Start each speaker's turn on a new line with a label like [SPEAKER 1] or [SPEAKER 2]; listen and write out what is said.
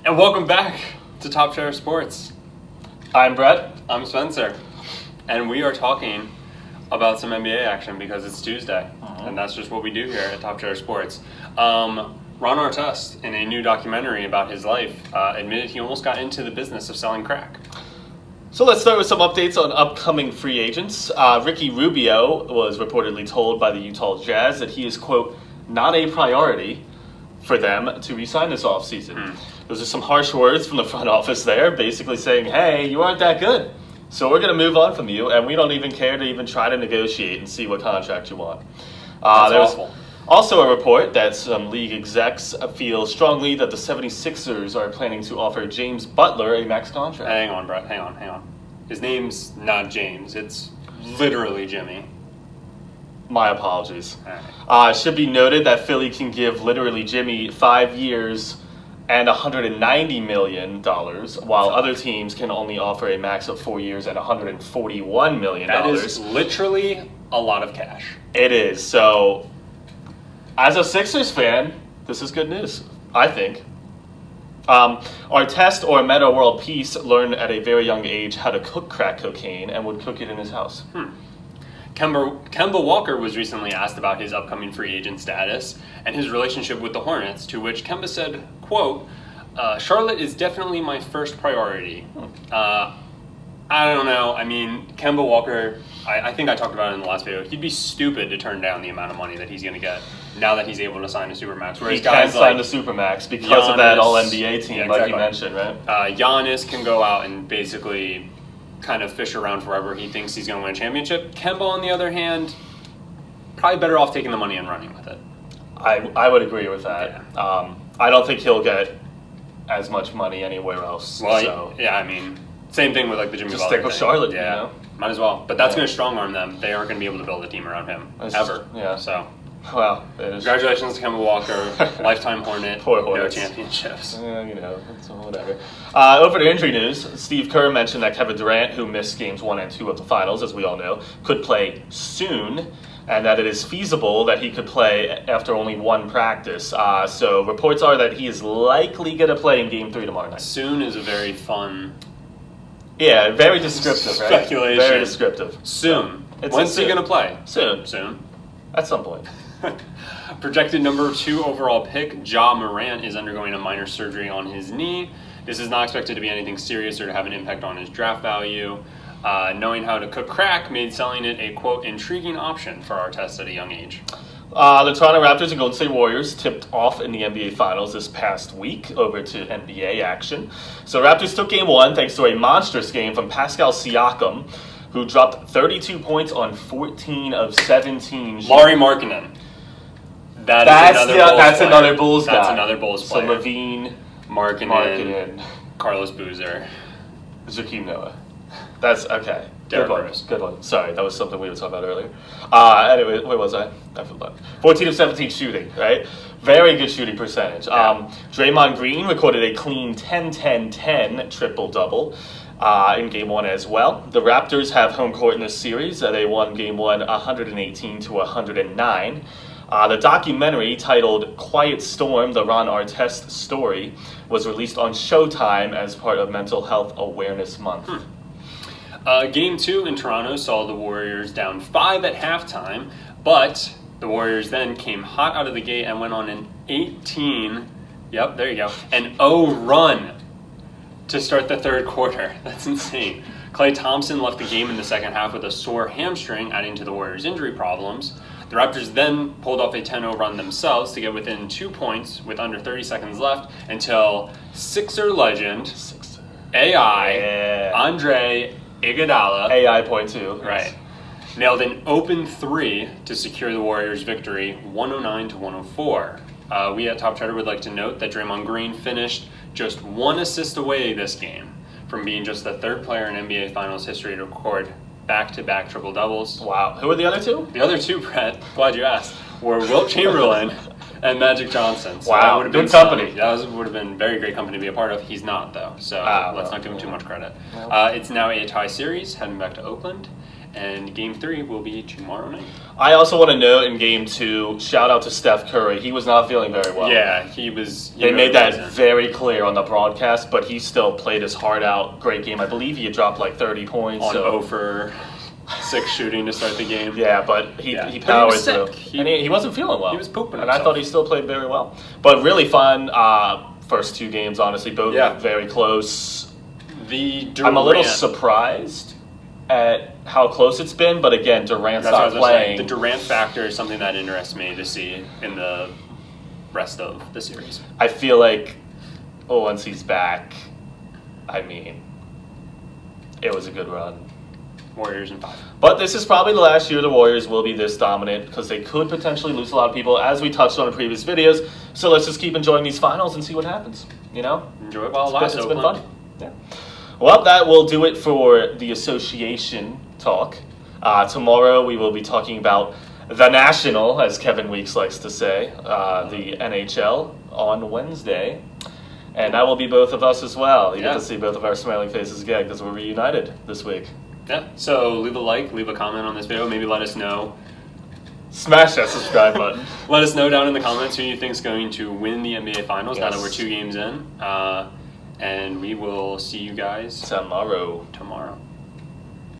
[SPEAKER 1] And welcome back to Top Share Sports.
[SPEAKER 2] I'm Brett.
[SPEAKER 1] I'm Spencer. And we are talking about some NBA action because it's Tuesday. And that's just what we do here at Top Share Sports. Ron Artest, in a new documentary about his life, admitted he almost got into the business of selling crack.
[SPEAKER 2] So let's start with some updates on upcoming free agents. Ricky Rubio was reportedly told by the Utah Jazz that he is, quote, not a priority for them to re-sign this offseason. Those are some harsh words from the front office there, basically saying, hey, you aren't that good, so we're going to move on from you, and we don't even care to even try to negotiate and see what contract you want.
[SPEAKER 1] That's awful.
[SPEAKER 2] Also a report that some league execs feel strongly that the 76ers are planning to offer James Butler a max contract.
[SPEAKER 1] Hang on, Brett. Hang on. His name's not James. It's literally Jimmy.
[SPEAKER 2] My apologies.
[SPEAKER 1] Right.
[SPEAKER 2] Should be noted that Philly can give literally Jimmy 5 years and $190 million, while other teams can only offer a max of 4 years and $141 million.
[SPEAKER 1] That is literally a lot of cash.
[SPEAKER 2] It is. So, as a Sixers fan, this is good news, I think. Artest or Meta World Peace learned at a very young age how to cook crack cocaine and would cook it in his house.
[SPEAKER 1] Kemba Walker was recently asked about his upcoming free agent status and his relationship with the Hornets, to which Kemba said, quote, Charlotte is definitely my first priority. I don't know. I mean, Kemba Walker, I think I talked about it in the last video. He'd be stupid to turn down the amount of money that he's going to get now that he's able to sign a Supermax.
[SPEAKER 2] Whereas he can't sign the Supermax because Giannis, of that All-NBA team, exactly. Like you mentioned, right?
[SPEAKER 1] Giannis can go out and basically kind of fish around wherever he thinks he's going to win a championship. Kemba, on the other hand, probably better off taking the money and running with it.
[SPEAKER 2] I would agree with that. Yeah. I don't think he'll get as much money anywhere else.
[SPEAKER 1] Well,
[SPEAKER 2] so.
[SPEAKER 1] Yeah, I mean, same thing with like the Jimmy
[SPEAKER 2] Just
[SPEAKER 1] Butler
[SPEAKER 2] stick with
[SPEAKER 1] thing.
[SPEAKER 2] Charlotte,
[SPEAKER 1] yeah,
[SPEAKER 2] you know?
[SPEAKER 1] Might as well. But that's going to strong arm them. They aren't going to be able to build a team around him ever.
[SPEAKER 2] Yeah.
[SPEAKER 1] So.
[SPEAKER 2] Well,
[SPEAKER 1] congratulations to Kemba Walker, lifetime Hornet,
[SPEAKER 2] Poor Hornets.
[SPEAKER 1] No championships.
[SPEAKER 2] It's whatever. Over to injury news, Steve Kerr mentioned that Kevin Durant, who missed games 1 and 2 of the finals, as we all know, could play soon, and that it is feasible that he could play after only one practice. So reports are that he is likely going to play in Game 3 tomorrow night.
[SPEAKER 1] Soon is a very fun...
[SPEAKER 2] Yeah, very descriptive, right?
[SPEAKER 1] Speculation.
[SPEAKER 2] Very descriptive.
[SPEAKER 1] Soon.
[SPEAKER 2] So,
[SPEAKER 1] when's he going to play?
[SPEAKER 2] Soon. At some point.
[SPEAKER 1] Projected number 2 overall pick, Ja Morant, is undergoing a minor surgery on his knee. This is not expected to be anything serious or to have an impact on his draft value. Knowing how to cook crack made selling it a, quote, intriguing option for Artest at a young age.
[SPEAKER 2] The Toronto Raptors and Golden State Warriors tipped off in the NBA Finals this past week over to NBA action. So Raptors took Game 1 thanks to a monstrous game from Pascal Siakam, who dropped 32 points on 14 of 17.
[SPEAKER 1] Lauri Markkanen. That's
[SPEAKER 2] another Bulls guy.
[SPEAKER 1] That's another Bulls player.
[SPEAKER 2] So Levine,
[SPEAKER 1] Markkanen, Carlos Boozer,
[SPEAKER 2] Joakim Noah. That's okay.
[SPEAKER 1] Derrick Rose.
[SPEAKER 2] Good one. Sorry, that was something we were talking about earlier. Anyway, where was I? I forgot. 14 of 17 shooting, right? Very good shooting percentage.
[SPEAKER 1] Yeah.
[SPEAKER 2] Draymond Green recorded a clean 10-10-10 triple-double in Game 1 as well. The Raptors have home court in this series. They won Game 1 118-109. The documentary titled Quiet Storm, the Ron Artest Story, was released on Showtime as part of Mental Health Awareness Month.
[SPEAKER 1] Game 2 in Toronto saw the Warriors down 5 at halftime, but the Warriors then came hot out of the gate and went on an 0 run to start the third quarter. That's insane. Klay Thompson left the game in the second half with a sore hamstring, adding to the Warriors' injury problems. The Raptors then pulled off a 10-0 run themselves to get within 2 points with under 30 seconds left until Sixer legend, Andre Iguodala,
[SPEAKER 2] AI.2,
[SPEAKER 1] right, nailed an open 3 to secure the Warriors' victory, 109-104. We at Top Cheddar would like to note that Draymond Green finished just 1 assist away this game from being just the 3rd player in NBA Finals history to record back-to-back triple-doubles.
[SPEAKER 2] Wow. Who were the other 2?
[SPEAKER 1] The other 2, Brett, glad you asked, were Wilt Chamberlain and Magic Johnson. So
[SPEAKER 2] wow,
[SPEAKER 1] that
[SPEAKER 2] good company.
[SPEAKER 1] That would have been very great company to be a part of. He's not, though, so let's not give him too much credit. It's now a tie series, heading back to Oakland. And Game 3 will be tomorrow night.
[SPEAKER 2] I also want to note in Game 2, shout out to Steph Curry. He was not feeling very well.
[SPEAKER 1] Yeah, he was.
[SPEAKER 2] They made that very clear on the broadcast, but he still played his heart out. Great game. I believe he had dropped like 30 points.
[SPEAKER 1] On 0 for 6 shooting to start the game.
[SPEAKER 2] Yeah, but he powered through. He wasn't feeling well.
[SPEAKER 1] He was pooping
[SPEAKER 2] And
[SPEAKER 1] himself.
[SPEAKER 2] I thought he still played very well. But really fun first 2 games, honestly. Both very close. I'm a little surprised at how close it's been, but again, Durant's not playing.
[SPEAKER 1] The Durant factor is something that interests me to see in the rest of the series.
[SPEAKER 2] I feel like once he's back, I mean, it was a good run.
[SPEAKER 1] Warriors in 5.
[SPEAKER 2] But this is probably the last year the Warriors will be this dominant because they could potentially lose a lot of people, as we touched on in previous videos. So let's just keep enjoying these finals and see what happens. You know?
[SPEAKER 1] Enjoy it while it lasts.
[SPEAKER 2] It's been fun. Yeah. Well, that will do it for the association talk. Tomorrow we will be talking about the National, as Kevin Weeks likes to say, the NHL on Wednesday. And that will be both of us as well. You get to see both of our smiling faces again because we're reunited this week.
[SPEAKER 1] Yeah, so leave a like, leave a comment on this video. Maybe let us know.
[SPEAKER 2] Smash that subscribe button.
[SPEAKER 1] Let us know down in the comments who you think is going to win the NBA Finals now that we're 2 games in. And we will see you guys
[SPEAKER 2] tomorrow.